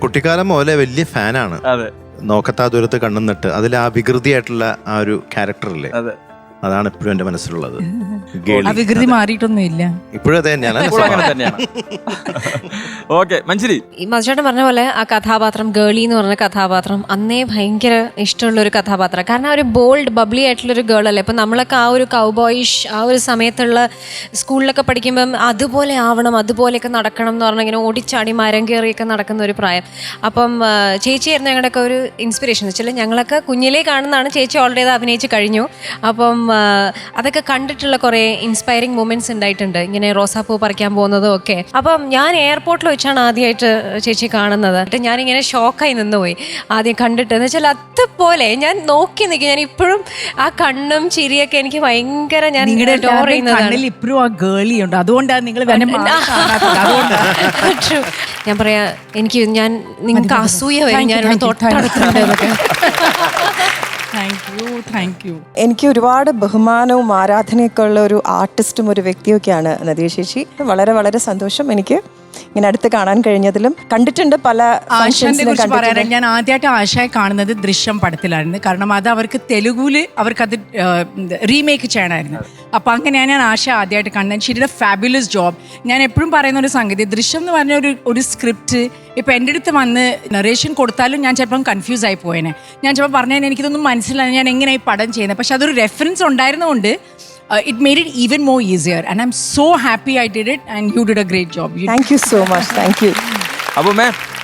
കുട്ടിക്കാലം പോലെ വലിയ ഫാനാണ്. അതെ, നോക്കത്താ ദൂരത്ത് കണ്ണുന്നിട്ട് അതിൽ ആ വികൃതിയായിട്ടുള്ള ആ ഒരു ക്യാരക്ടറില്ലേ, അതെ, അതാണ് ഇപ്പോഴും എന്റെ മനസ്സിലുള്ളത്. വികൃതി മാറിയിട്ടൊന്നും ഇല്ല, ഇപ്പോഴും അത് തന്നെയാണ്. ഓക്കെ മഞ്ജരി, ഈ മധുചേട്ടൻ പറഞ്ഞ പോലെ ആ കഥാപാത്രം ഗേളി എന്ന് പറഞ്ഞ കഥാപാത്രം അന്നേ ഭയങ്കര ഇഷ്ടമുള്ള ഒരു കഥാപാത്രം. കാരണം ആ ഒരു ബോൾഡ് ബബ്ലി ആയിട്ടുള്ളൊരു ഗേൾ അല്ലേ. ഇപ്പം നമ്മളൊക്കെ ആ ഒരു കൗബോയിഷ് ആ ഒരു സമയത്തുള്ള സ്കൂളിലൊക്കെ പഠിക്കുമ്പം അതുപോലെ ആവണം, അതുപോലെയൊക്കെ നടക്കണം എന്ന് പറഞ്ഞാൽ ഇങ്ങനെ ഓടിച്ചാടി മരം കയറിയൊക്കെ നടക്കുന്ന ഒരു പ്രായം. അപ്പം ചേച്ചിയായിരുന്നു ഞങ്ങളുടെയൊക്കെ ഒരു ഇൻസ്പിറേഷൻ. എന്ന് വെച്ചാൽ ഞങ്ങളൊക്കെ കുഞ്ഞിലേ കാണുന്നതാണ്. ചേച്ചി ഓൾറെഡി അത് അഭിനയിച്ച് കഴിഞ്ഞു. അപ്പം അതൊക്കെ കണ്ടിട്ടുള്ള കുറേ ഇൻസ്പയറിംഗ് മൊമെന്റ്സ് ഉണ്ടായിട്ടുണ്ട്, ഇങ്ങനെ റോസാപ്പൂ പറിക്കാൻ പോകുന്നതും ഒക്കെ. അപ്പം ഞാൻ എയർപോർട്ടിൽ വെച്ചാണ് ആദ്യമായിട്ട് ചേച്ചി കാണുന്നത്. എന്നിട്ട് ഞാനിങ്ങനെ ഷോക്കായി നിന്നുപോയി ആദ്യം കണ്ടിട്ട്. എന്ന് വെച്ചാൽ അതുപോലെ ഞാൻ നോക്കി നിൽക്കും. ഞാൻ ഇപ്പോഴും ആ കണ്ണും ചിരിയൊക്കെ എനിക്ക് ഭയങ്കര, ഞാൻ ഇപ്പോഴും ആ ഗേളിയുണ്ട്. അതുകൊണ്ടാണ് നിങ്ങൾ ഞാൻ പറയാ, എനിക്ക് ഞാൻ നിങ്ങൾക്ക് അസൂയ വരും, ഞാൻ തൊട്ടടുത്തുണ്ട്. എനിക്ക് ഒരുപാട് ബഹുമാനവും ആരാധനയൊക്കെ ഉള്ള ഒരു ആർട്ടിസ്റ്റും ഒരു വ്യക്തിയൊക്കെയാണ് നദിയ ചേച്ചി. വളരെ വളരെ സന്തോഷം എനിക്ക് ഇങ്ങനെ അടുത്ത് കാണാൻ കഴിഞ്ഞതിലും. കണ്ടിട്ടുണ്ട് പല ആശാനെ കുറിച്ച് പറയാൻ. ഞാൻ ആദ്യമായിട്ട് ആശയെ കാണുന്നത് ദൃശ്യം പടത്തിലായിരുന്നു. കാരണം അത് അവർക്ക് തെലുഗുവില് അവർക്കത് റീമേക്ക് ചെയ്യണമായിരുന്നു. അപ്പം അങ്ങനെയാണ് ഞാൻ ആശ ആദ്യമായിട്ട് കാണുന്നത്. She did A fabulous job. ഞാൻ എപ്പോഴും പറയുന്ന ഒരു സംഗതി, ദൃശ്യം എന്ന് പറഞ്ഞ ഒരു സ്ക്രിപ്റ്റ് ഇപ്പം എൻ്റെ അടുത്ത് വന്ന് നറേഷൻ കൊടുത്താലും ഞാൻ ചിലപ്പം കൺഫ്യൂസ് ആയി പോയേനെ. ഞാൻ ചിലപ്പോൾ പറഞ്ഞാൽ എനിക്കിതൊന്നും മനസ്സിലായി ഞാൻ എങ്ങനെയായി പടം ചെയ്യുന്നത്. പക്ഷെ അതൊരു reference ഉണ്ടായിരുന്നതുകൊണ്ട് it made it even more easier and I'm so happy I did it and you did a great job. Thank you so much. Thank you.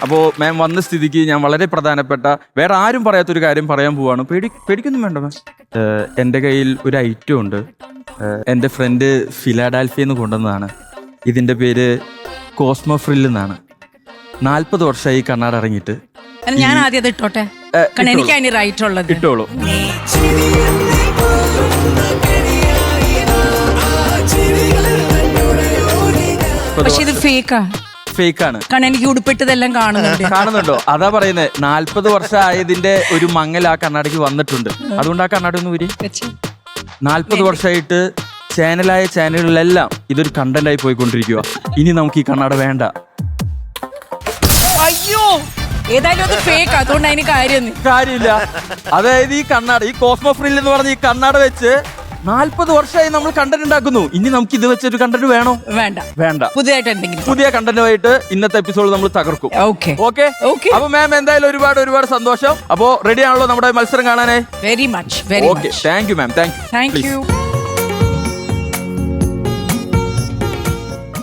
അപ്പോൾ മാം വന്ന സ്ഥിതിക്ക് ഞാൻ വളരെ പ്രധാനപ്പെട്ട വേറെ ആരും പറയാത്തൊരു കാര്യം പറയാൻ പോവാണ്. പേടിക്കൊന്നും വേണ്ട മാം. എൻ്റെ കയ്യിൽ ഒരു ഐറ്റം ഉണ്ട്. എൻ്റെ ഫ്രണ്ട് ഫിലാഡൽഫിയെന്ന് കൊണ്ടുവന്നതാണ്. ഇതിൻ്റെ പേര് കോസ്മോ ഫ്രിൽ എന്നാണ്. 40 വർഷമായി കണ്ണാട ഇറങ്ങിയിട്ട്. ഞാൻ ആദ്യം അത് ഇട്ടോട്ടെ, എനിക്ക് അതിന് റൈറ്റ് ഉള്ളത്. ഇട്ടോളൂ. പക്ഷെ ഇത് ഫേക്കാണ്. കാരണം എനിക്ക് ഉടുപ്പിട്ടതെല്ലാം കാണുന്നുണ്ടോ? അതാ പറയുന്നത്. 40 വർഷം ആയതിന്റെ ഒരു മങ്ങൽ ആ കണ്ണാടിക്ക് വന്നിട്ടുണ്ട്. അതുകൊണ്ട് ആ കണ്ണാടി ഒന്ന് വരി. 40 വർഷമായിട്ട് ചാനലുകളിലെല്ലാം ഇതൊരു കണ്ടന്റായി പോയിക്കൊണ്ടിരിക്കുക. ഇനി നമുക്ക് ഈ കണ്ണാട വേണ്ട. അയ്യോ, ഏതായാലും അത് ഫേക്ക്, അതുകൊണ്ട് അതിന് കാര്യമില്ല. അതായത് ഈ കണ്ണാട, ഈ കോസ്മോ ഫ്രിൽ എന്ന് പറഞ്ഞ ഈ കണ്ണാട വെച്ച് 40 വർഷമായി നമ്മൾ കണ്ടന്റ് ഉണ്ടാക്കുന്നു. ഇനി നമുക്ക് ഇത് വെച്ചൊരു കണ്ടന്റ് വേണോ? വേണ്ട. പുതിയ കണ്ടന്റുമായിട്ട് ഇന്നത്തെ എപ്പിസോഡ് നമ്മൾ തകർക്കും. ഓക്കെ. അപ്പൊ മാം എന്തായാലും ഒരുപാട് സന്തോഷം. അപ്പോ റെഡി ആണല്ലോ നമ്മുടെ മത്സരം കാണാനായി? Very much. Okay, thank you ma'am. Thank you.